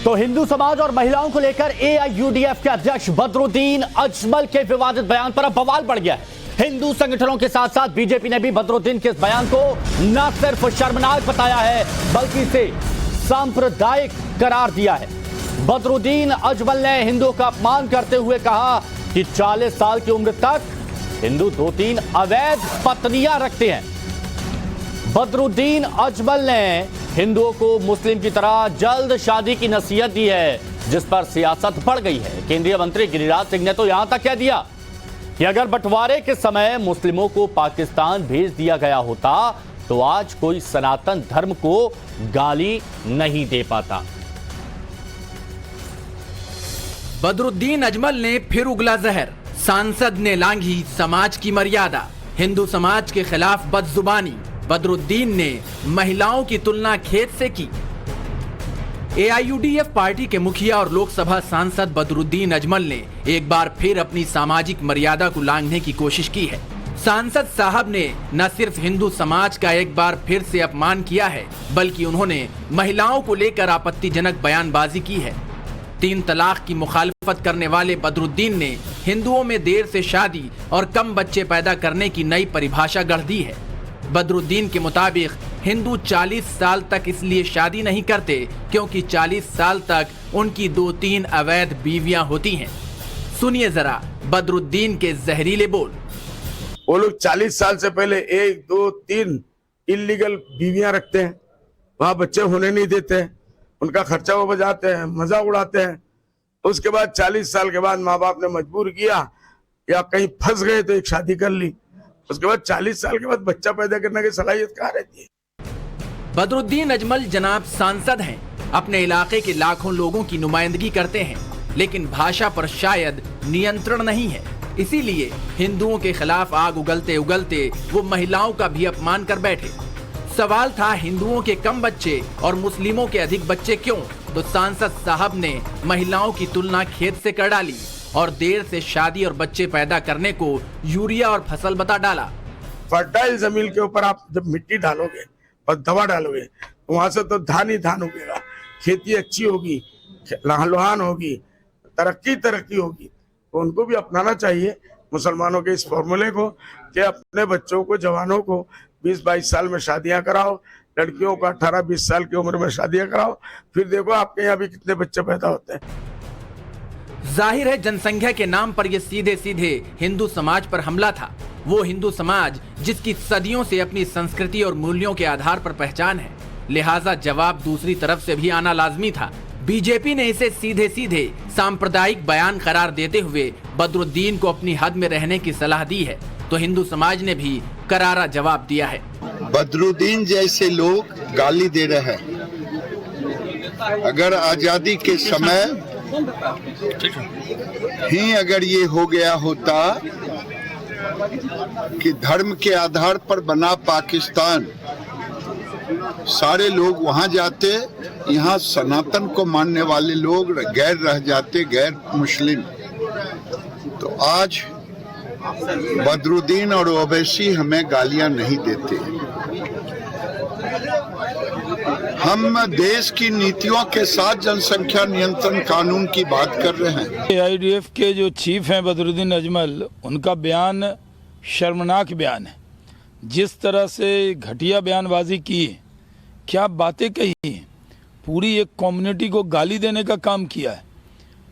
तो हिंदू समाज और महिलाओं को लेकर एआईयूडीएफ के अध्यक्ष बदरुद्दीन अजमल के विवादित बयान पर अब बवाल बढ़ गया है। हिंदू संगठनों के साथ साथ बीजेपी ने भी बदरुद्दीन के इस बयान को न सिर्फ शर्मनाक बताया है बल्कि इसे सांप्रदायिक करार दिया है। बदरुद्दीन अजमल ने हिंदुओं का अपमान करते हुए कहा कि 40 साल की उम्र तक हिंदू 2-3 अवैध पत्नियां रखते हैं। बदरुद्दीन अजमल ने हिंदुओं को मुस्लिम की तरह जल्द शादी की नसीहत दी है, जिस पर सियासत बढ़ गई है। केंद्रीय मंत्री गिरिराज सिंह ने तो यहां तक कह दिया कि अगर बंटवारे के समय मुस्लिमों को पाकिस्तान भेज दिया गया होता तो आज कोई सनातन धर्म को गाली नहीं दे पाता। बदरुद्दीन अजमल ने फिर उगला जहर, सांसद ने लांघी समाज की मर्यादा, हिंदू समाज के खिलाफ बदजुबानी। बदरुद्दीन ने महिलाओं की तुलना खेत से की। एआईयूडीएफ पार्टी के मुखिया और लोकसभा सांसद बदरुद्दीन अजमल ने एक बार फिर अपनी सामाजिक मर्यादा को लांघने की कोशिश की है। सांसद साहब ने न सिर्फ हिंदू समाज का एक बार फिर से अपमान किया है, बल्कि उन्होंने महिलाओं को लेकर आपत्तिजनक बयानबाजी की है। 3 तलाक की मुखालफत करने वाले बदरुद्दीन ने हिंदुओं में देर से शादी और कम बच्चे पैदा करने की नई परिभाषा गढ़ दी है। बदरुद्दीन के मुताबिक हिंदू 40 साल तक इसलिए शादी नहीं करते क्योंकि 40 साल तक उनकी 2-3 अवैध बीवियां होती हैं। सुनिए जरा बदरुद्दीन के जहरीले बोल। वो लोग 40 साल से पहले 1, 2, 3 इलीगल बीवियां रखते हैं, वहां बच्चे होने नहीं देते हैं, उनका खर्चा वो बजाते हैं, मजा उड़ाते हैं। उसके बाद 40 साल के बाद माँ बाप ने मजबूर किया या कहीं फंस गए तो एक शादी कर ली। उसके बाद 40 साल के बाद बच्चा पैदा करने की सलाहियत कहाँ रहती है। बदरुद्दीन अजमल जनाब सांसद हैं, अपने इलाके के लाखों लोगों की नुमाइंदगी करते हैं, लेकिन भाषा पर शायद नियंत्रण नहीं है। इसीलिए हिंदुओं के खिलाफ आग उगलते उगलते वो महिलाओं का भी अपमान कर बैठे। सवाल था हिंदुओं के कम बच्चे और मुस्लिमों के अधिक बच्चे क्यों? तो सांसद साहब ने महिलाओं की तुलना खेत से कर डाली और देर से शादी और बच्चे पैदा करने को यूरिया और फसल बता डाला। फर्टाइल जमीन के ऊपर आप जब मिट्टी डालोगे और दवा डालोगे तो वहां से तो धान ही धान उगेगा, खेती अच्छी होगी, लहलहान होगी, तरक्की होगी। तो उनको भी अपनाना चाहिए मुसलमानों के इस फॉर्मूले को कि अपने बच्चों को, जवानों को 20-22 साल में शादियां कराओ, लड़कियों को 18-20 साल की उम्र में शादियां कराओ, फिर देखो आपके यहाँ भी कितने बच्चे पैदा होते हैं। जाहिर है जनसंख्या के नाम पर यह सीधे सीधे हिंदू समाज पर हमला था। वो हिंदू समाज जिसकी सदियों से अपनी संस्कृति और मूल्यों के आधार पर पहचान है, लिहाजा जवाब दूसरी तरफ से भी आना लाजमी था। बीजेपी ने इसे सीधे सीधे सांप्रदायिक बयान करार देते हुए बदरुद्दीन को अपनी हद में रहने की सलाह दी है, तो हिंदू समाज ने भी करारा जवाब दिया है। बदरुद्दीन जैसे लोग गाली दे रहे हैं। अगर आजादी के समय ही अगर ये हो गया होता कि धर्म के आधार पर बना पाकिस्तान, सारे लोग वहां जाते, यहाँ सनातन को मानने वाले लोग गैर रह जाते, गैर मुस्लिम। तो आज बदरुद्दीन और ओवैसी हमें गालियां नहीं देते। हम देश की नीतियों के साथ जनसंख्या नियंत्रण कानून की बात कर रहे हैं। एआईयूडीएफ के जो चीफ हैं बदरुद्दीन अजमल, उनका बयान शर्मनाक बयान है। जिस तरह से घटिया बयानबाजी की, क्या बातें कही, पूरी एक कम्युनिटी को गाली देने का काम किया है।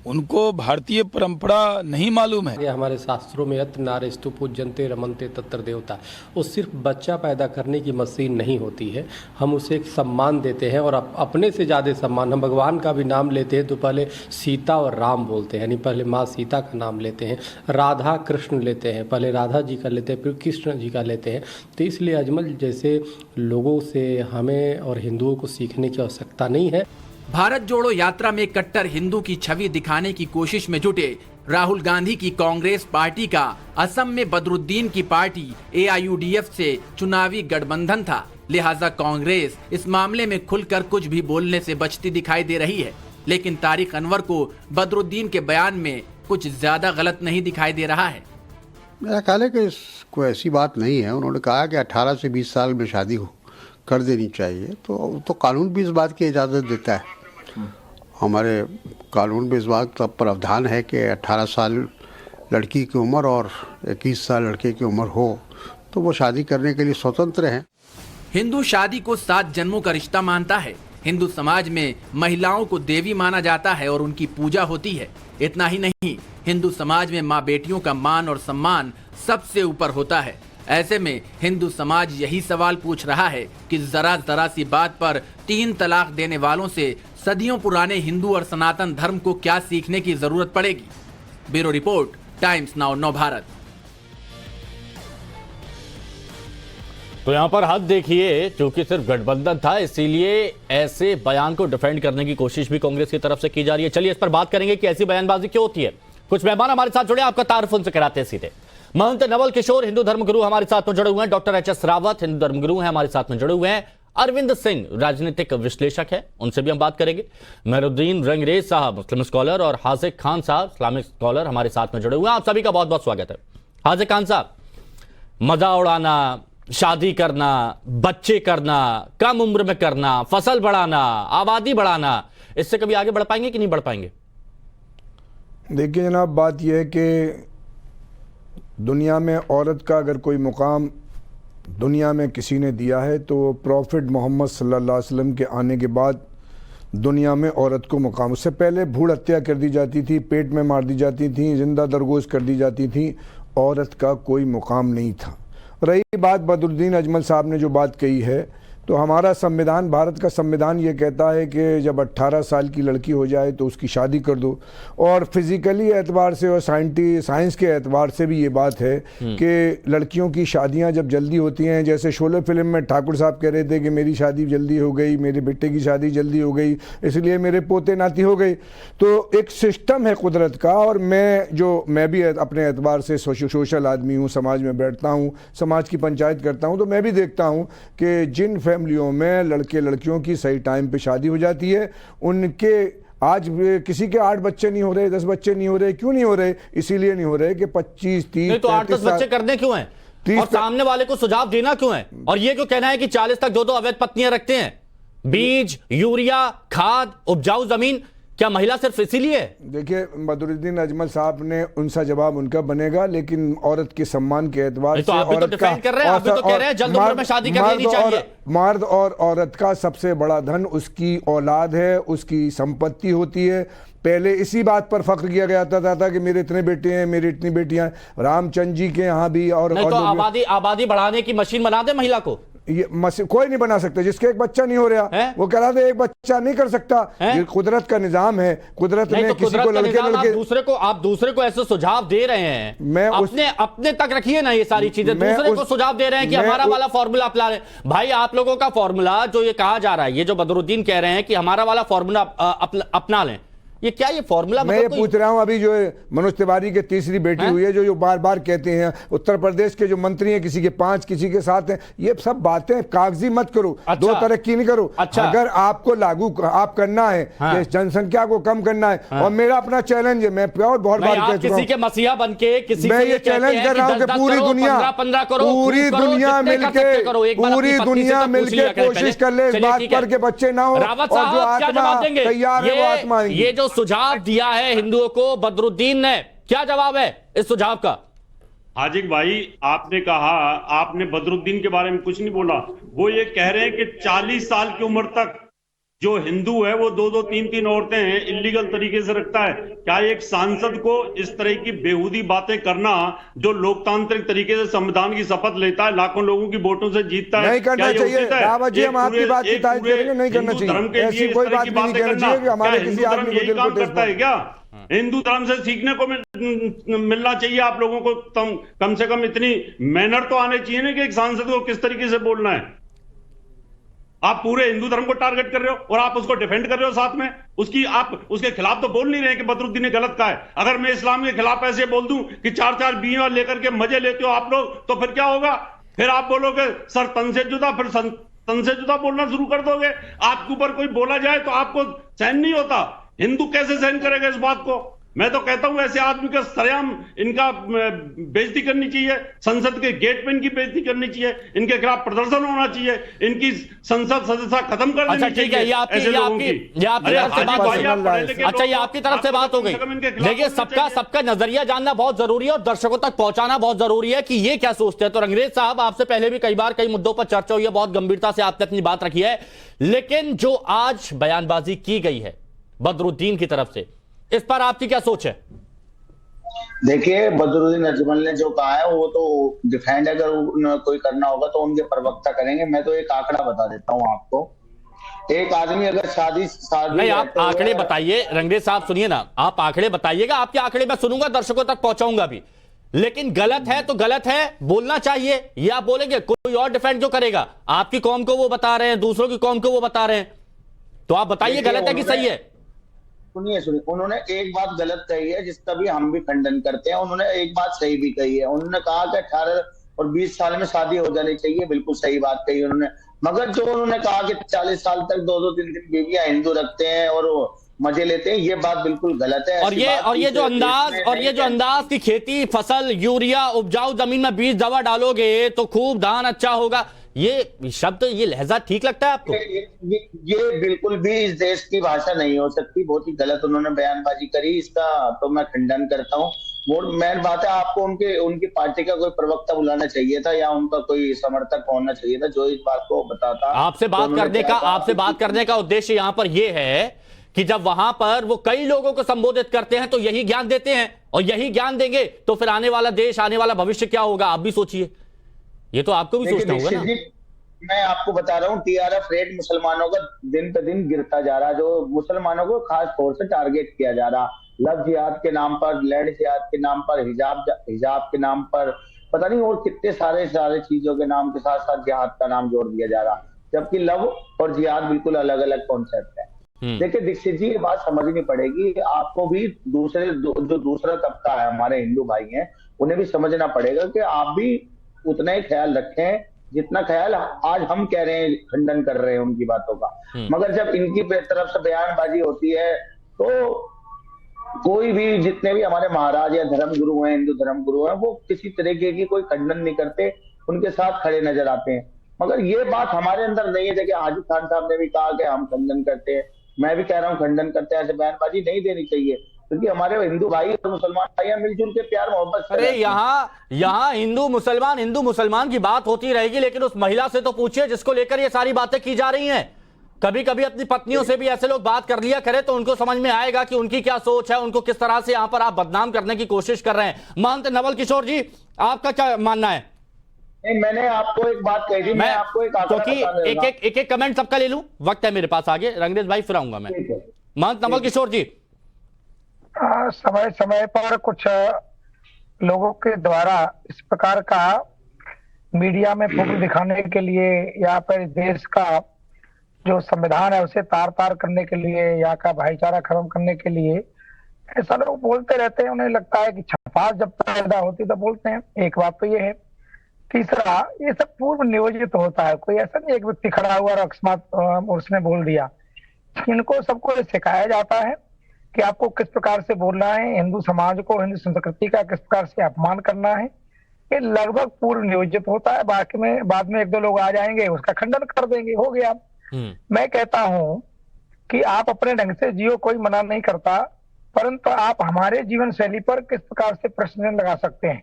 उनको भारतीय परंपरा नहीं मालूम है। हमारे शास्त्रों में यत्र नारेस्तु पूज्यन्ते रमन्ते तत्र देवता, वो सिर्फ बच्चा पैदा करने की मशीन नहीं होती है। हम उसे एक सम्मान देते हैं और अपने से ज़्यादा सम्मान। हम भगवान का भी नाम लेते हैं तो पहले सीता और राम बोलते हैं, यानी पहले माँ सीता का नाम लेते हैं, राधा कृष्ण लेते हैं, पहले राधा जी का लेते हैं, फिर कृष्ण जी का लेते हैं। तो इसलिए अजमल जैसे लोगों से हमें और हिंदुओं को सीखने की आवश्यकता नहीं है। भारत जोड़ो यात्रा में कट्टर हिंदू की छवि दिखाने की कोशिश में जुटे राहुल गांधी की कांग्रेस पार्टी का असम में बदरुद्दीन की पार्टी एआईयूडीएफ से चुनावी गठबंधन था। लिहाजा कांग्रेस इस मामले में खुलकर कुछ भी बोलने से बचती दिखाई दे रही है। लेकिन तारिक अनवर को बदरुद्दीन के बयान में कुछ ज्यादा गलत नहीं दिखाई दे रहा है। मेरा ख्याल है कि कोई ऐसी बात नहीं है। उन्होंने कहा कि 18 से 20 साल में शादी कर देनी चाहिए, तो कानून भी इस बात की इजाज़त देता है। हमारे कानून में इस बात का प्रावधान है कि 18 साल लड़की की उम्र और 21 साल लड़के की उम्र हो तो वो शादी करने के लिए स्वतंत्र हैं। हिंदू शादी को 7 जन्मों का रिश्ता मानता है। हिंदू समाज में महिलाओं को देवी माना जाता है और उनकी पूजा होती है। इतना ही नहीं, हिंदू समाज में माँ बेटियों का मान और सम्मान सबसे ऊपर होता है। ऐसे में हिंदू समाज यही सवाल पूछ रहा है कि जरा सी बात पर 3 तलाक देने वालों से सदियों पुराने हिंदू और सनातन धर्म को क्या सीखने की जरूरत पड़ेगी। ब्यूरो रिपोर्ट, टाइम्स नाउ नव भारत। तो यहां पर हद देखिए, क्योंकि सिर्फ गठबंधन था इसीलिए ऐसे बयान को डिफेंड करने की कोशिश भी कांग्रेस की तरफ से की जा रही है। चलिए इस पर बात करेंगे कि ऐसी बयानबाजी क्यों होती है। कुछ मेहमान हमारे साथ जुड़े, आपका तारुफ उनसे कराते हैं सीधे। महंत नवल किशोर हिंदू धर्मगुरु हमारे साथ में जुड़े हुए हैं। Doctor HS. रावत हिंदू धर्मगुरु हैं, हमारे साथ में जुड़े हुए हैं। अरविंद सिंह राजनीतिक विश्लेषक है, उनसे भी हम बात करेंगे। मेहरुद्दीन रंगरेज साहब मुस्लिम स्कॉलर और हाजिक खान साहब इस्लामिक स्कॉलर हमारे साथ में जुड़े हुए हैं। आप सभी का बहुत बहुत स्वागत है। हाजिक खान साहब, मजा उड़ाना, शादी करना, बच्चे करना, कम उम्र में करना, फसल बढ़ाना, आबादी बढ़ाना, इससे कभी आगे बढ़ पाएंगे कि नहीं बढ़ पाएंगे? देखिए जनाब, बात यह है कि दुनिया में औरत का अगर कोई मुकाम दुनिया में किसी ने दिया है तो प्रॉफिट मोहम्मद सल्लल्लाहु अलैहि वसल्लम के आने के बाद दुनिया में औरत को मुकाम, उससे पहले भूड़ हत्या कर दी जाती थी, पेट में मार दी जाती थी, जिंदा दरगोश कर दी जाती थी, औरत का कोई मुकाम नहीं था। रही बात बदरुद्दीन अजमल साहब ने जो बात कही है, तो हमारा संविधान, भारत का संविधान ये कहता है कि जब 18 साल की लड़की हो जाए तो उसकी शादी कर दो। और फिज़िकली एतबार से और साइंस के एतबार से भी ये बात है कि लड़कियों की शादियां जब जल्दी होती हैं, जैसे शोले फिल्म में ठाकुर साहब कह रहे थे कि मेरी शादी जल्दी हो गई, मेरे बेटे की शादी जल्दी हो गई, इसलिए मेरे पोते नाती हो गई। तो एक सिस्टम है कुदरत का, और मैं भी अपने एतबार से सोशल आदमी हूँ, समाज में बैठता हूँ, समाज की पंचायत करता हूँ, तो मैं भी देखता हूँ कि जिन फैमिलियों में लड़के लड़कियों की सही टाइम पे शादी हो जाती है, उनके आज किसी के 8 बच्चे नहीं हो रहे, 10 बच्चे नहीं हो रहे। क्यों नहीं हो रहे? इसीलिए नहीं हो रहे कि 25, 30, नहीं तो 8-10 बच्चे करने क्यों हैं? और सामने वाले को सुझाव देना क्यों है? और ये क्यों कहना है कि 40 तक 2-2 अवैध पत्नियां रखते हैं? बीज, यूरिया, खाद, उपजाऊ जमीन, क्या महिला सिर्फ इसीलिए? देखिए, बदरुद्दीन अजमल साहब ने उनसा जवाब उनका बनेगा, लेकिन औरत के सम्मान के एतबार से आप भी तो डिफेंड कर रहे हैं, आप भी तो कह रहे हैं जल्द उम्र में शादी कर लेनी चाहिए। मर्द और औरत का सबसे बड़ा धन उसकी औलाद है, उसकी संपत्ति होती है। पहले इसी बात पर फख्र किया गया था कि मेरे इतने बेटे हैं, मेरी इतनी बेटियां हैं। रामचंद्र जी के यहाँ भी और नहीं तो आबादी बढ़ाने की मशीन बना दे महिला को। ये कोई नहीं बना सकता। जिसके एक बच्चा नहीं हो रहा है? वो कह दे एक बच्चा नहीं कर सकता। ये कुदरत का निजाम है। कुदरत ने किसी को लड़के आप दूसरे को ऐसे सुझाव दे रहे हैं। मैं अपने तक रखिए ना ये सारी चीजें, दूसरे को सुझाव दे रहे हैं कि हमारा वाला फॉर्मूला अपना रहे। भाई आप लोगों का फॉर्मूला जो ये कहा जा रहा है, ये जो बदरुद्दीन कह रहे हैं कि हमारा वाला फॉर्मूला अपना लें, ये क्या ये फॉर्मूला? मैं ये पूछ रहा हूं, अभी जो मनोज तिवारी के तीसरी बेटी हुई है, जो बार बार कहते हैं, उत्तर प्रदेश के जो मंत्री हैं, किसी के 5 किसी के 7 हैं, ये सब बातें कागजी मत करो। अच्छा, 2 तरक्की नहीं करो। अच्छा, अगर आपको लागू आप करना है, हाँ, जनसंख्या को कम करना है, हाँ, और मेरा अपना चैलेंज है, मैं बहुत बार कह चुका हूं, किसी के मसीहा बनके किसी मैं ये चैलेंज कर रहा हूं कि पूरी दुनिया मिलकर कोशिश कर ले इस बात पर कि बच्चे ना हो, और जो आत्मा तैयार है वो आत्मा। ये जो सुझाव दिया है हिंदुओं को बदरुद्दीन ने, क्या जवाब है इस सुझाव का? हाजिक भाई, आपने कहा, आपने बदरुद्दीन के बारे में कुछ नहीं बोला। वो ये कह रहे हैं कि 40 साल की उम्र तक जो हिंदू है वो 2-2, 3-3 औरतें हैं, इलीगल तरीके से रखता है। क्या एक सांसद को इस तरह की बेहूदी बातें करना, जो लोकतांत्रिक तरीके से संविधान की शपथ लेता है, लाखों लोगों की वोटों से जीतता है, नहीं करना चाहिए? रावत जी, हम आपकी बात की तारीफ करेंगे, नहीं करना चाहिए। ऐसी कोई बात नहीं करना चाहिए कि हमारे किसी आदमी को दिल को ठेस करता है। क्या हिंदू धर्म से सीखने को मिलना चाहिए आप लोगों को? कम से कम इतनी मैनर तो आने चाहिए ना कि एक सांसद को किस तरीके से बोलना है। आप पूरे हिंदू धर्म को टारगेट कर रहे हो और आप उसको डिफेंड कर रहे हो साथ में। आप उसके खिलाफ तो बोल नहीं रहे कि बदरुद्दीन ने गलत कहा है। अगर मैं इस्लाम के खिलाफ ऐसे बोल दूं कि 4-4 बीवियां लेकर के मजे लेते हो आप लोग, तो फिर क्या होगा? फिर आप बोलोगे सर तन से जुदा, फिर तन से जुदा बोलना शुरू कर दोगे। आपके ऊपर कोई बोला जाए तो आपको सहन नहीं होता। हिंदू कैसे सहन करेगा इस बात को? मैं तो कहता हूं ऐसे आदमी का सरेआम इनका बेइज्जती करनी चाहिए, संसद के गेट पे इनकी बेइज्जती करनी चाहिए, इनके खिलाफ प्रदर्शन होना चाहिए, इनकी संसद सदस्यता खत्म कर देनी चाहिए। अच्छा ठीक है, ये आपकी तरफ से बात हो गई। अच्छा, ये आपकी तरफ से बात हो गई। देखिए, सबका नजरिया जानना बहुत जरूरी है और दर्शकों तक पहुंचाना बहुत जरूरी है कि ये क्या सोचते हैं। तो रंगरेज साहब, आपसे पहले भी कई बार कई मुद्दों पर चर्चा हुई है, बहुत गंभीरता से आपने अपनी बात रखी है, लेकिन जो आज बयानबाजी की गई है बदरुद्दीन की तरफ से, इस पर आपकी क्या सोच है? देखिए, बदरुद्दीन अजमल ने जो कहा है वो तो डिफेंड अगर कोई करना होगा तो उनके प्रवक्ता करेंगे। मैं तो एक आंकड़ा बता देता हूं आपको। एक आदमी अगर शादी नहीं, आप आंकड़े बताइए रंगरेज साहब, सुनिए ना, आप आंकड़े बताइएगा, आपके आंकड़े मैं सुनूंगा, दर्शकों तक पहुंचाऊंगा भी, लेकिन गलत है तो गलत है, बोलना चाहिए। ये आप बोलेंगे, कोई और डिफेंड जो करेगा, आपकी कौम को वो बता रहे हैं, दूसरों की कौम को वो बता रहे हैं, तो आप बताइए गलत है कि सही है। सुनिए, उन्होंने एक बात गलत कही है जिसका भी हम भी खंडन करते हैं। उन्होंने एक बात सही भी कही है। उन्होंने कहा कि 18 और 20 साल में शादी हो जानी चाहिए, बिल्कुल सही बात कही उन्होंने। मगर जो उन्होंने कहा कि 40 साल तक 2-2-3 बीवियां हिंदू रखते हैं और मजे लेते हैं, ये बात बिल्कुल गलत है। और ये जो अंदाज की खेती, फसल, यूरिया, उपजाऊ जमीन में बीज दवा डालोगे तो खूब धान अच्छा होगा, ये शब्द, ये लहजा ठीक लगता है आपको? ये बिल्कुल भी इस देश की भाषा नहीं हो सकती। बहुत ही गलत उन्होंने बयानबाजी करी, इसका तो मैं खंडन करता हूँ। मेन बात है, आपको उनकी पार्टी का कोई प्रवक्ता बुलाना चाहिए था या उनका कोई समर्थक होना चाहिए था जो इस बात को बताता। आपसे बात करने का उद्देश्य यहाँ पर यह है कि जब वहां पर वो कई लोगों को संबोधित करते हैं तो यही ज्ञान देते हैं, और यही ज्ञान देंगे तो फिर आने वाला देश, आने वाला भविष्य क्या होगा, आप भी सोचिए। ये तो आपको भी सोचना होगा ना। मैं आपको बता रहा हूँ, टीआरएफ रेट मुसलमानों का दिन पे दिन गिरता जा रहा है, जो मुसलमानों को खास तौर से टारगेट किया जा रहा। लव जिहाद के नाम पर, लैंड जिहाद के नाम पर, हिजाब के नाम पर, पता नहीं और कितने सारे चीजों के नाम के साथ साथ जिहाद का नाम जोड़ दिया जा रहा, जबकि लव और जिहाद बिल्कुल अलग अलग कॉन्सेप्ट है। देखिए दीक्षित जी, ये बात समझनी पड़ेगी आपको भी, जो दूसरा तबका है, हमारे हिंदू भाई हैं, उन्हें भी समझना पड़ेगा कि आप भी उतना ही ख्याल रखें जितना ख्याल आज हम कह रहे हैं, खंडन कर रहे हैं उनकी बातों का। मगर जब इनकी तरफ से बयानबाजी होती है तो कोई भी, जितने भी हमारे महाराज या धर्मगुरु हैं, हिंदू धर्मगुरु हैं, वो किसी तरीके की कोई खंडन नहीं करते, उनके साथ खड़े नजर आते हैं। मगर ये बात हमारे अंदर नहीं है। जैसे हाजी खान साहब ने भी कहा कि हम खंडन करते हैं, मैं भी कह रहा हूँ खंडन करते हैं। ऐसे बयानबाजी नहीं देनी चाहिए, क्योंकि हमारे हिंदू भाई और मुसलमान भाई मिलजुल के प्यार मोहब्बत से। अरे यहाँ हिंदू मुसलमान की बात होती रहेगी, लेकिन उस महिला से तो पूछिए जिसको लेकर ये सारी बातें की जा रही हैं। कभी कभी अपनी पत्नियों से भी ऐसे लोग बात कर लिया करें तो उनको समझ में आएगा कि उनकी क्या सोच है, उनको किस तरह से यहाँ पर आप बदनाम करने की कोशिश कर रहे हैं। महंत नवल किशोर जी, आपका क्या मानना है? नहीं, मैंने आपको एक बात कही थी, मैं आपको क्योंकि एक कमेंट सबका ले लूं, वक्त है मेरे पास आगे, रंगरेज भाई फिर आऊंगा मैं। महंत नवल किशोर जी, समय समय पर कुछ लोगों के द्वारा इस प्रकार का मीडिया में फोटो दिखाने के लिए या फिर देश का जो संविधान है उसे तार तार करने के लिए, या का भाईचारा खत्म करने के लिए ऐसा लोग बोलते रहते हैं। उन्हें लगता है कि छपास जब पैदा होती तो बोलते हैं। एक बात तो ये है। तीसरा, ये सब पूर्व नियोजित होता है। कोई ऐसा नहीं एक व्यक्ति खड़ा हुआ और अकस्मात उसने बोल दिया। इनको सबको सिखाया जाता है कि आपको किस प्रकार से बोलना है, हिंदू समाज को, हिंदू संस्कृति का किस प्रकार से अपमान करना है। ये लगभग पूर्व नियोजित होता है। बाकी में बाद में एक दो लोग आ जाएंगे, उसका खंडन कर देंगे, हो गया। मैं कहता हूं कि आप अपने ढंग से जियो, कोई मना नहीं करता, परंतु आप हमारे जीवन शैली पर किस प्रकार से प्रश्न लगा सकते हैं?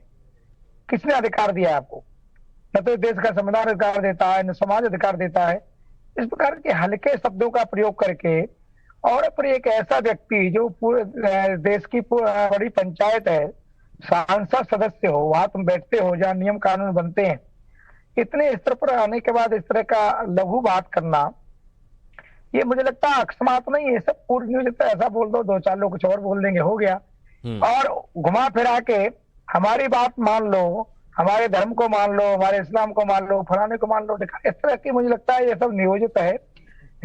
किसने अधिकार दिया आपको? न तो देश का संविधान अधिकार देता है, न समाज अधिकार देता है। इस प्रकार के हल्के शब्दों का प्रयोग करके, और फिर एक ऐसा व्यक्ति जो पूरे देश की बड़ी पंचायत है, सांसद सदस्य हो, वहां तुम बैठते हो जहाँ नियम कानून बनते हैं, इतने स्तर पर आने के बाद इस तरह का लघु बात करना, ये मुझे लगता है अकस्मात नहीं है। सब पूर्व नियोजित। ऐसा बोल दो, दो चार लोग कुछ और बोल देंगे, हो गया। और घुमा फिरा के हमारी बात मान लो, हमारे धर्म को मान लो, हमारे इस्लाम को मान लो, फलाने को मान लो, इस तरह की मुझे लगता है ये सब नियोजित है।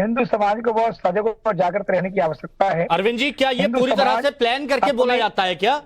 हिंदू समाज को बहुत सजग और जागृत रहने की आवश्यकता है। अरविंद जी, क्या ये पूरी तरह से प्लान करके बोला जाता है क्या?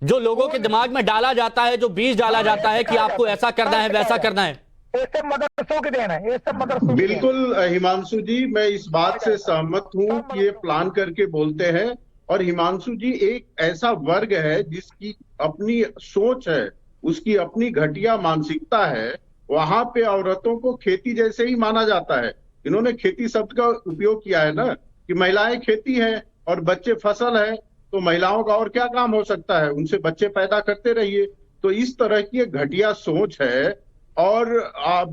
जो लोगों के दिमाग में डाला जाता है, जो बीज डाला जाता है कि आपको ऐसा करना है, वैसा करना है, ये सब मदरसों के देन है, ये सब मदरसों। बिल्कुल हिमांशु जी, मैं इस बात से सहमत हूँ कि ये प्लान करके बोलते हैं और हिमांशु जी एक ऐसा वर्ग है जिसकी अपनी सोच है, उसकी अपनी घटिया मानसिकता है। वहां पे औरतों को खेती जैसे ही माना जाता है। इन्होंने खेती शब्द का उपयोग किया है ना, कि महिलाएं खेती है और बच्चे फसल है, तो महिलाओं का और क्या काम हो सकता है, उनसे बच्चे पैदा करते रहिए। तो इस तरह की एक घटिया सोच है। और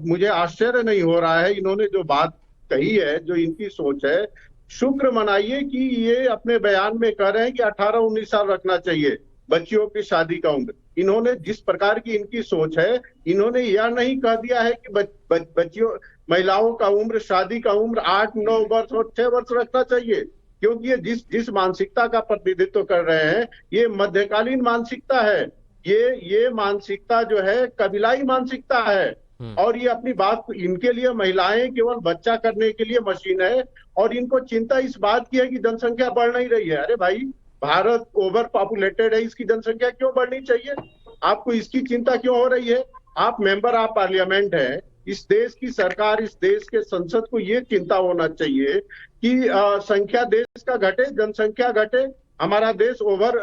मुझे आश्चर्य नहीं हो रहा है, इन्होंने जो बात कही है, जो इनकी सोच है, शुक्र मनाइए कि ये अपने बयान में कह रहे हैं कि 18-19 साल रखना चाहिए बच्चियों की शादी का उम्र। इन्होंने जिस प्रकार की इनकी सोच है, इन्होंने यह नहीं कह दिया है कि बच्चियों महिलाओं का उम्र, शादी का उम्र 8-9 वर्ष और 6 वर्ष रखना चाहिए, क्योंकि ये जिस मानसिकता का प्रतिनिधित्व कर रहे हैं, ये मध्यकालीन मानसिकता है। ये मानसिकता जो है कबीलाई मानसिकता है। और ये अपनी बात, इनके लिए महिलाएं केवल बच्चा करने के लिए मशीन है, और इनको चिंता इस बात की है कि जनसंख्या बढ़ नहीं रही है। अरे भाई, भारत ओवर पॉपुलेटेड है, इसकी जनसंख्या क्यों बढ़नी चाहिए? आपको इसकी चिंता क्यों हो रही है? आप मेंबर ऑफ पार्लियामेंट हैं, इस देश की सरकार, इस देश के संसद को ये चिंता होना चाहिए कि संख्या देश का घटे, जनसंख्या घटे। हमारा देश ओवर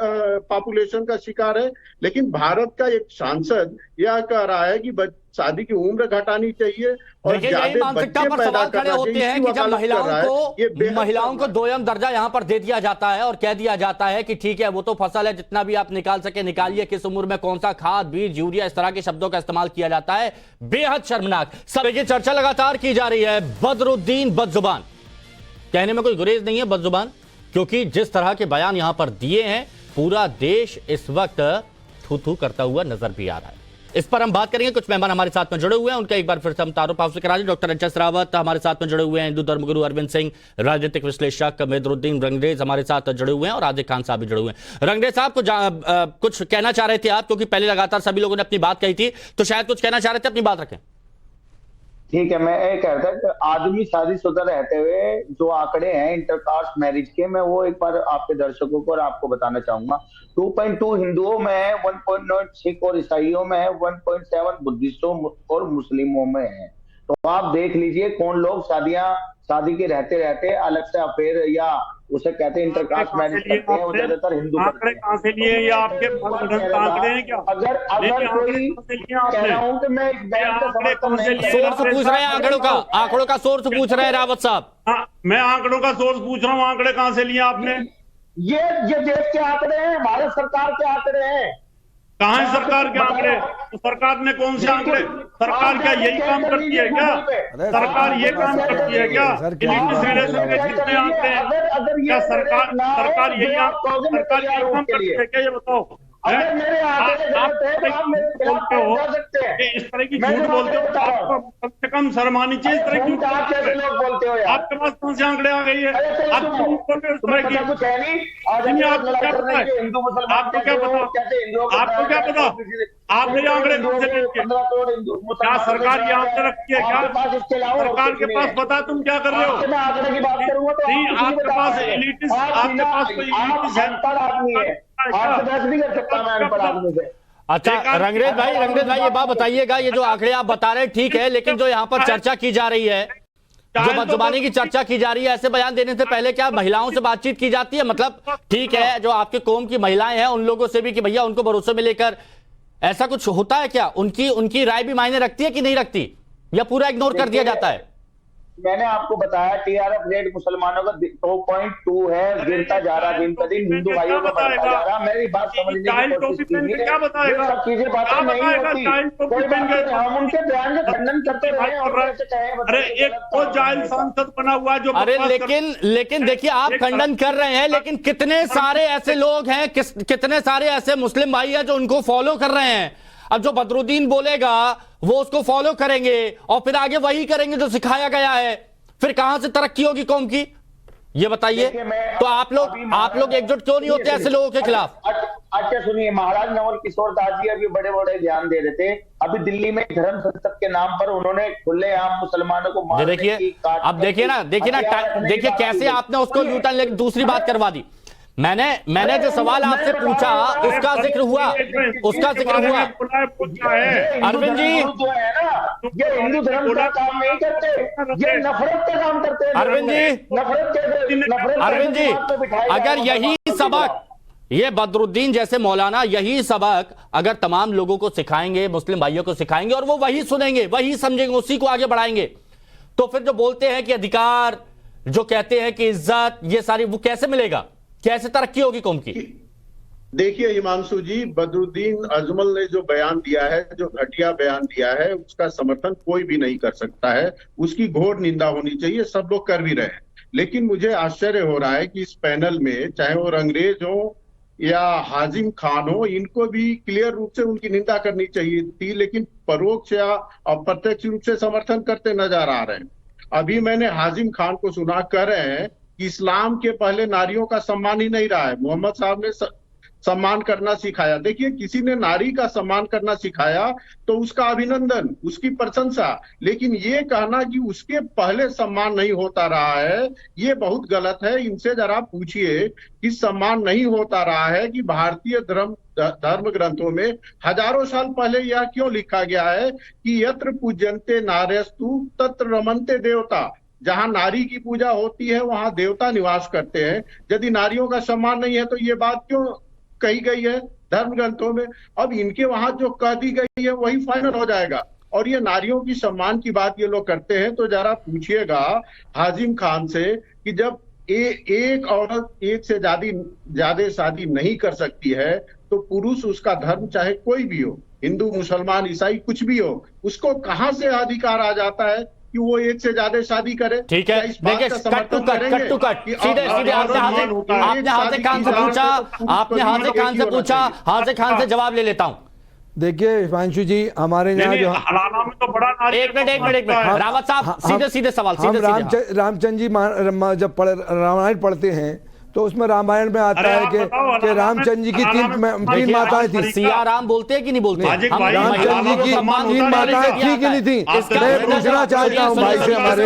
पॉपुलेशन का शिकार है, लेकिन भारत का एक सांसद यह कह रहा है कि शादी की उम्र घटानी चाहिए और यही मानसिकता पर सवाल खड़े होते हैं कि जब महिलाओं को दोयम दर्जा यहां पर दे दिया जाता है और कह दिया जाता है कि ठीक है, वो तो फसल है, जितना भी आप निकाल सके निकालिए, किस उम्र में कौन सा खाद, बीज, यूरिया, इस तरह के शब्दों का इस्तेमाल किया जाता है। बेहद शर्मनाक। सब ये चर्चा लगातार की जा रही है, बदरुद्दीन बदजुबान, कहने में कोई गुरेज नहीं है, बदजुबान, क्योंकि जिस तरह के बयान यहां पर दिए हैं, पूरा देश इस वक्त थू-थू करता हुआ नजर भी आ रहा है। इस पर हम बात करेंगे। कुछ मेहमान हमारे साथ में जुड़े हुए हैं, उनका एक बार फिर से हम तारुफ आपसे करा दें। Doctor HS. रावत हमारे साथ में जुड़े हुए हैं, हिंदू धर्मगुरु अरविंद सिंह, राजनीतिक विश्लेषक मेदरुद्दीन रंगरेज हमारे साथ जुड़े हुए हैं, और आदिक खान साहब भी जुड़े हुए हैं। रंगरेज साहब कुछ कहना चाह रहे थे आप, क्योंकि पहले लगातार सभी लोगों ने अपनी बात कही थी, तो शायद कुछ कहना चाह रहे थे, अपनी बात रखें। ठीक है, मैं ये कहता कि आदमी शादीशुदा रहते हुए जो आंकड़े हैं इंटरकास्ट मैरिज के, मैं वो एक बार आपके दर्शकों को और आपको बताना चाहूंगा। 2.2 हिंदुओं में है, 1.9 सिख और ईसाइयों में है, 1.7 बुद्धिस्टों और मुस्लिमों में है। तो आप देख लीजिए कौन लोग शादी के रहते रहते अलग से अफेयर या उसे कहते हैं इंटरकास्ट मैरिज करते हैं, वो ज्यादातर हिंदू करते हैं। कहां से लिए ये आपके आंकड़े हैं क्या? अगर कोई कह रहा हूं कि मैं इस बैंक का समर्थन नहीं, सोर्स पूछ रहे हैं, आंकड़ों का सोर्स पूछ रहे हैं रावत साहब। मैं आंकड़ों का सोर्स पूछ रहा हूँ, आंकड़े कहां से लिए आपने? ये देश के आंकड़े हैं, भारत सरकार के आंकड़े हैं। कहाँ है सरकार के आंकड़े? तो सरकार ने कौन से आंकड़े? सरकार क्या यही काम करती है क्या? सरकार ये काम करती है क्या? रिलेशन के जितने आंकड़े हैं, क्या सरकार यही काम करती है क्या? ये बताओ। अगर मेरे आंकड़े गलत है तो आप मेरे खिलाफ जा सकते हैं। इस तरह की झूठ बोलते हो, आपको कम से कम शर्म आनी चाहिए। इस तरह की आप कैसे लोग बोलते हो यार? आपके पास कौन से आंकड़े आ गई है? आप झूठ बोल रहे हो इस तरह की। कुछ है नहीं। आपको क्या पता है? हिंदू मुसलमान आपको क्या पता? आपको क्या पता? आपने ये आंकड़े कौन से लिए? क्या सरकार ये आंकड़े रखती है क्या? सरकार के पास पता है तुम क्या कर रहे हो? आंकड़े की बात करूंगा तो नहीं, आपके पास एलिटिस्ट, आपके पास कोई एलिटिस्ट है। आदमी है, आपसे बहस नहीं कर सकता मैं अनपढ़ आदमी से। अच्छा रंगरेज भाई ये बात बताइएगा, ये जो आंकड़े आप बता रहे हैं ठीक है, लेकिन जो यहाँ पर चर्चा की जा रही है, जो बदजुबानी की चर्चा की जा रही है, ऐसे बयान देने से पहले क्या महिलाओं से बातचीत की जाती है? मतलब ठीक है, जो आपके कौम की महिलाएं हैं उन लोगों से भी कि भैया उनको भरोसे में लेकर, ऐसा कुछ होता है क्या? उनकी राय भी मायने रखती है कि नहीं रखती, या पूरा इग्नोर कर दिया जाता है? मैंने आपको बताया टीआरएफ रेट मुसलमानों का 2.2 है, गिरता जा रहा दिन ब दिन, हिंदू भाइयों का बढ़ता जा रहा। मेरी बात समझने की कोशिश कीजिए, क्या बताएगा? सब चीजें बातें नहीं होती, कोई बात नहीं, हम उनके बयान का खंडन करते रहे और अरे एक तो जाहिल सांसद बना हुआ जो, अरे लेकिन देखिए आप खंडन कर रहे हैं, लेकिन कितने सारे ऐसे लोग हैं, कितने सारे ऐसे मुस्लिम भाई हैं जो उनको फॉलो कर रहे हैं। अब जो बदरुद्दीन बोलेगा वो उसको फॉलो करेंगे और फिर आगे वही करेंगे जो सिखाया गया है, फिर कहां से तरक्की होगी कौम की? ये बताइए। तो आप लोग एकजुट क्यों नहीं होते ऐसे लोगों के खिलाफ? अच्छा सुनिए, महाराज नवल किशोर दास जी अभी बड़े बड़े ध्यान दे रहे थे। अभी दिल्ली में धर्म संसद के नाम पर उन्होंने खुलेआम मुसलमानों को मारने की, अब देखिए ना कैसे आपने उसको न्यूटन लेकर दूसरी बात करवा दी। मैंने जो सवाल आपसे पूछा उसका जिक्र हुआ अरविंद जी, ये हिंदू धर्म का काम नहीं करते, ये नफरत का काम करते हैं। अरविंद जी, अगर यही सबक, ये बदरुद्दीन जैसे मौलाना यही सबक अगर तमाम लोगों को सिखाएंगे, मुस्लिम भाइयों को सिखाएंगे और वो वही सुनेंगे, वही समझेंगे, उसी को आगे बढ़ाएंगे, तो फिर जो बोलते हैं कि अधिकार, जो कहते हैं कि इज्जत, ये सारी वो कैसे मिलेगा, कैसे तरक्की होगी कौम की? देखिए हिमांशु जी, बदरुद्दीन अजमल ने जो बयान दिया है, जो घटिया बयान दिया है, उसका समर्थन कोई भी नहीं कर सकता है। उसकी घोर निंदा होनी चाहिए, सब लोग कर भी रहे हैं। लेकिन मुझे आश्चर्य हो रहा है कि इस पैनल में चाहे वो अंग्रेज हो या हाजिम खान हो, इनको भी क्लियर रूप से उनकी निंदा करनी चाहिए थी, लेकिन परोक्ष या अप्रत्यक्ष रूप से समर्थन करते नजर आ रहे हैं। अभी मैंने हाजिम खान को सुना कर रहे हैं कि इस्लाम के पहले नारियों का सम्मान ही नहीं रहा है, मोहम्मद साहब ने सम्मान करना सिखाया। देखिए, किसी ने नारी का सम्मान करना सिखाया तो उसका अभिनंदन, उसकी प्रशंसा, लेकिन ये कहना कि उसके पहले सम्मान नहीं होता रहा है, ये बहुत गलत है। इनसे जरा पूछिए कि सम्मान नहीं होता रहा है कि भारतीय धर्म ग्रंथों में हजारों साल पहले यह क्यों लिखा गया है कि यत्र पूज्यन्ते नार्यस्तु तत्र रमन्ते देवता। जहां नारी की पूजा होती है वहां देवता निवास करते हैं। यदि नारियों का सम्मान नहीं है तो ये बात क्यों कही गई है धर्म ग्रंथों में? अब इनके वहां जो कह दी गई है वही फाइनल हो जाएगा। और ये नारियों की सम्मान की बात ये लोग करते हैं तो जरा पूछिएगा हाजिम खान से कि जब एक औरत एक से ज्यादा शादी नहीं कर सकती है तो पुरुष, उसका धर्म चाहे कोई भी हो, हिंदू मुसलमान ईसाई कुछ भी हो, उसको कहां से अधिकार आ जाता है कि वो एक से ज्यादा शादी करे? ठीक है, देखिए कट टू कट सीधे आपने हाजिम खान से पूछा, आपने हाजिम खान से पूछा, हाजिम खान से जवाब ले लेता हूं। देखिए हिमांशु जी, हमारे यहाँ जो हलाला में तो बड़ा एक मिनट रावत साहब, सीधे सवाल, रामचंद्र जी जब रामायण पढ़ते हैं तो उसमें रामायण में आता है कि रामचंद्र जी की तीन माताएं थी। सिया राम बोलते हैं कि नहीं बोलते? रामचंद्र जी की तीन माताएं थी कि नहीं थी? मैं पूछना चाहता हूँ भाई से हमारे,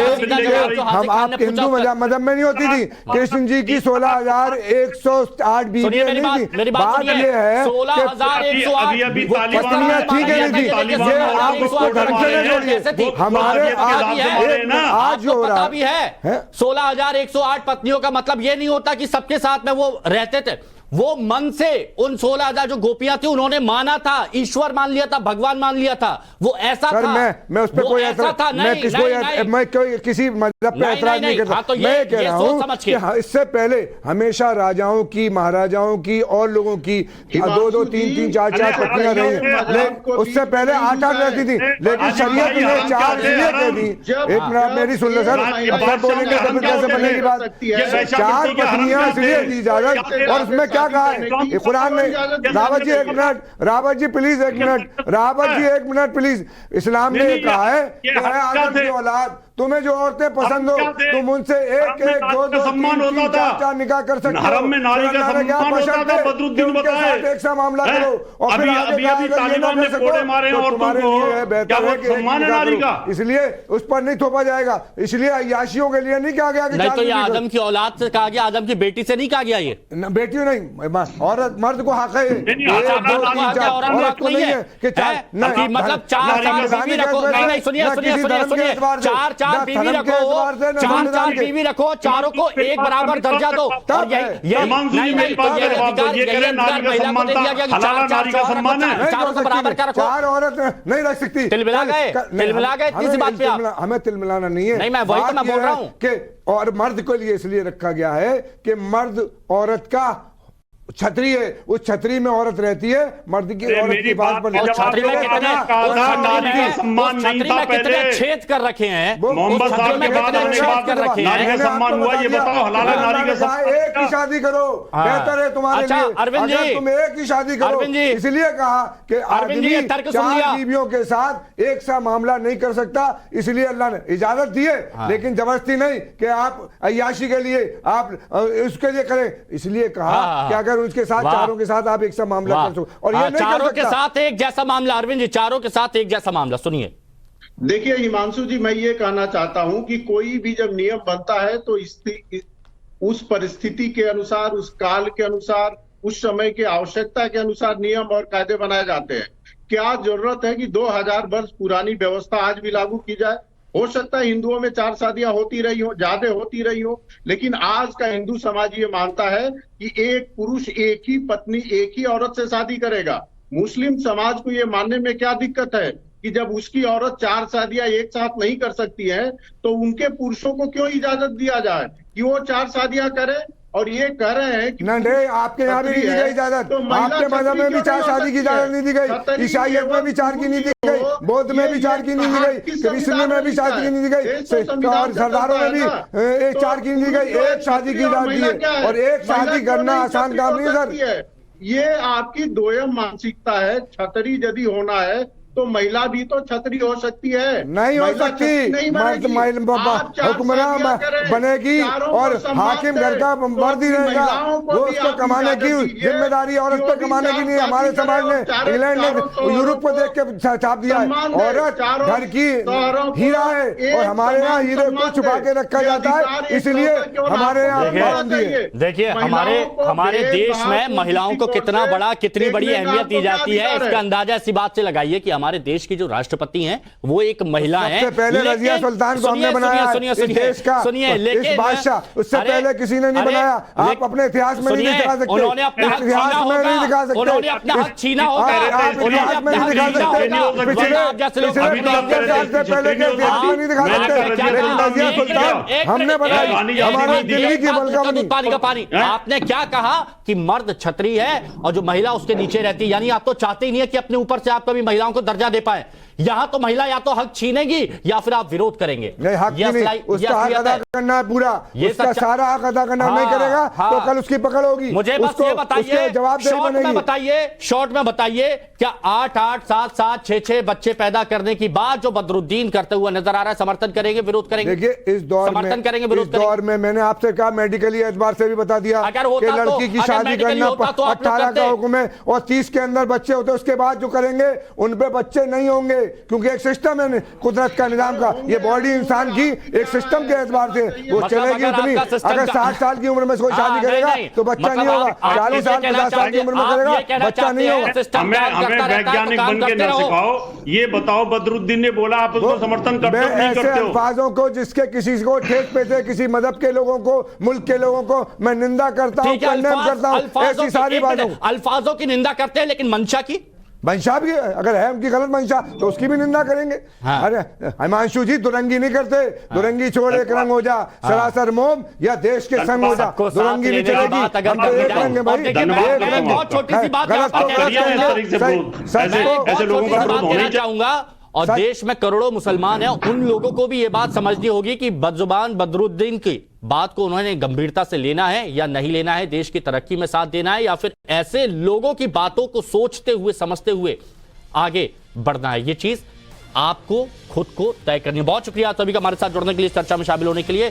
हम आपके हिंदू मजहब में नहीं होती थी? कृष्ण जी की 16,108 बीवियां नहीं थी? बात ये है कि पत्नियां थी कि नहीं थी? ये आप उसको धर्म से नहीं जोड़िए। हमारे आज जो हो रहा है 16,108 पत्नियों का मतलब ये नहीं होता कि सबके साथ में वो रहते थे। वो मन से उन 16,000 जो गोपियां थी उन्होंने माना था, ईश्वर मान लिया था, भगवान मान लिया था, वो ऐसा था। मैं उस पर कोई ऐसा मैं किसी मजहब पे ऐतराज नहीं करता। मैं कह रहा हूं कि इससे पहले हमेशा राजाओं की, महाराजाओं की और लोगों की 2-2, 3-3, 4-4 पत्नियां रही। उससे पहले 8-8 रहती थी, लेकिन शरीयत ने 4 इसलिए कह दी। एक मिनट मेरी सुन लो सर, अब बोलेंगे तो कैसे बनेगी बात? 4 पत्नियां इसलिए दी इजाजत, और उसमें क्या कहा है कुरान ने? रावत जी एक मिनट, रावत जी प्लीज एक मिनट, रावत जी एक मिनट प्लीज। इस्लाम ने ये कहा है कि आदम की औलाद, तुम्हें जो औरतें पसंद हो तुम उनसे एक, 2, 3, 4 निकाह कर सकते हो। हरम में नारी का सम्मान होता था, बदरुद्दीन बताए। एक सा मामला करो और फिर अभी तालिबान ने कोड़े मारे और तुम्हारे लिए बेहतर है कि सम्मान है नारी का, इसलिए उस पर नहीं थोपा जाएगा। इसलिए अय्याशियों के लिए नहीं कहा गया कि नहीं तो ये आदम की औलाद से कहा गया, आदम की बेटी से नहीं कहा गया। ये बेटी नहीं, औरत मर्द को हक है, औरत को नहीं है कि मतलब 4 बीवी रखो। नहीं सुनिए, 4 बीवी रखो, 4 बीवी रखो, चारों को एक बराबर दर्जा दो। चारों को बराबर क्या रखो? 4 औरत नहीं रख सकती। तिलमिला गए इसी बात पे आप। हमें तिलमिलाना नहीं है। नहीं, मैं वही तो मैं बोल रहा हूँ कि और मर्द को लिए इसलिए रखा गया है कि मर्द औरत का छतरी है, उस छतरी में औरत रहती है, मर्द की औरत की बात पर छतरी में कितने सम्मान नहीं था पहले, छेद कर रखे हैं मोहम्मद साहब के बाद नारी का सम्मान हुआ। ये बताओ हलाल नारी का सम्मान? एक ही शादी करो, बेहतर है तुम्हारे लिए। अरविंद जी, तुम एक ही शादी करो, इसलिए कहा कि आदमी 4 बीवियों के साथ एक सा मामला नहीं कर सकता, इसलिए अल्लाह ने इजाजत दी है, लेकिन जबरदस्ती नहीं कि आप अय्याशी के लिए आप उसके लिए करें। इसलिए कहा कि अगर उसके साथ चारों के साथ आप एक सा मामला कर सको, और ये नहीं चारों के साथ एक जैसा मामला। अरविंद जी, चारों के साथ एक जैसा मामला सुनिए। देखिए हिमांशु जी, मैं ये कहना चाहता हूं कि कोई भी जब नियम बनता है तो उस परिस्थिति के अनुसार, उस काल के अनुसार, उस समय के आवश्यकता के अनुसार नियम और कायदे बनाए जाते हैं। क्या जरूरत है कि 2000 वर्ष पुरानी व्यवस्था आज भी लागू की जाए? हो सकता है हिंदुओं में 4 शादियां होती रही हो, ज्यादा होती रही हो, लेकिन आज का हिंदू समाज ये मानता है कि एक पुरुष एक ही पत्नी एक ही औरत से शादी करेगा। मुस्लिम समाज को ये मानने में क्या दिक्कत है कि जब उसकी औरत 4 शादियां एक साथ नहीं कर सकती है तो उनके पुरुषों को क्यों इजाजत दिया जाए कि वो 4 शादियां करें। और ये कह रहे हैं कि नहीं, आपके यहाँ भी नहीं दी गई इजाजत, आपके मजहब में भी 4 शादी की इजाजत नहीं दी गई, ईसाइयत में भी 4 की नहीं दी गई, बौद्ध में भी 4 की नहीं दी गई, क्रिश्चियन में भी 4 की नहीं दी गई, और सरदारों में भी 4 की नहीं दी गई। एक शादी की इजाजत दी है, और एक शादी करना आसान काम नहीं है सर। ये आपकी दोयम मानसिकता है। छतरी यदि होना है तो महिला भी तो छतरी हो सकती है, नहीं हो सकती। हुक्मरान बनेगी और हाकिम घर का मर्द ही रहेगा, वो उसको कमाने की जिम्मेदारी औरत पे कमाने की नहीं। हमारे समाज ने, इंग्लैंड ने यूरोप को देख के छाप दिया है, औरत घर की हीरा है और हमारे यहाँ हीरे को छुपा के रखा जाता है, इसलिए हमारे यहाँ पाबंदी है। देखिए हमारे देश में महिलाओं को कितना बड़ा, कितनी बड़ी अहमियत दी जाती है, इसका अंदाजा इसी बात से लगाइए कि हमारे देश की जो राष्ट्रपति हैं वो एक महिला हैं। सबसे पहले रजिया सुल्तान को हमने बनाया इस देश का, इस बादशाह, उससे पहले किसी ने नहीं बनाया। आप अपने इतिहास में नहीं दिखा सकते, उन्होंने अपना हक इतिहास में नहीं दिखा सकते, उन्होंने अपना हक छीना होगा, आप इतिहास में नहीं दिखा सकते, पिछले 75 साल से पहले के इतिहास में नहीं दिखा सकते। लेकिन रजिया सुल्तान हमने बनाई, हमारे दिल्ली की बलका पानी का पानी। आपने क्या कहा कि मर्द छतरी है और जो महिला उसके नीचे रहती है, यानी आप तो चाहते ही नहीं है कि अपने ऊपर से आप कभी महिलाओं को दर्जा दे पाए। यहां तो महिला या तो हक छीनेगी या फिर आप विरोध करेंगे। नहीं, हक नहीं, उसका हक अदा करना है पूरा, उसका सारा हक अदा करना नहीं करेगा तो कल उसकी पकड़ होगी। मुझे बस ये बताइए, शॉर्ट में बताइए, क्या 8-8, 7-7, 6-6 बच्चे पैदा करने की बात जो बदरुद्दीन करते हुए नजर आ रहा है, समर्थन करेंगे विरोध करेंगे? देखिए इस दौर में, समर्थन करेंगे विरोध करेंगे? दौर में मैंने आपसे कहा, मेडिकली एतबार से भी बता दिया कि लड़की की शादी करना 18 का हुक्म है और 30 के अंदर बच्चे होते, उसके बाद जो करेंगे उन पे बच्चे नहीं होंगे, क्योंकि एक सिस्टम है कुदरत का, निजाम का। ये बॉडी इंसान की एक सिस्टम के एतबार से वो चलेगी उतनी। अगर 60 साल की उम्र में कोई शादी करेगा तो बच्चा नहीं होगा, 40 साल 50 साल की उम्र में करेगा बच्चा नहीं होगा। हमें वैज्ञानिक बन के न सिखाओ, ये बताओ बदरुद्दीन ने बोला आप उसको समर्थन करते हो नहीं करते हो? अल्फाजों को जिसके किसी को ठेस पे थे, किसी मजहब के लोगों को, मुल्क के लोगों को मैं निंदा करता हूँ, कंडेम करता हूँ, ऐसी सारी बातों। अल्फाजों की निंदा करते हैं, लेकिन मंशा की, मंशा भी अगर है उनकी गलत मंशा तो उसकी भी निंदा करेंगे। हाँ। अरे हिमांशु जी दुरंगी नहीं करते, दुरंगी छोड़ एक रंग हो जा, सरासर मोम या देश के संग हो जा, दुरंगी नहीं चलेगी। बहुत छोटी सी बात चाहूंगा, और देश में करोड़ों मुसलमान हैं, उन लोगों को भी ये बात समझनी होगी कि बदजुबान बदरुद्दीन की बात को उन्होंने गंभीरता से लेना है या नहीं लेना है, देश की तरक्की में साथ देना है या फिर ऐसे लोगों की बातों को सोचते हुए समझते हुए आगे बढ़ना है। ये चीज आपको खुद को तय करनी है। बहुत शुक्रिया सभी का हमारे साथ जुड़ने के लिए, चर्चा में शामिल होने के लिए।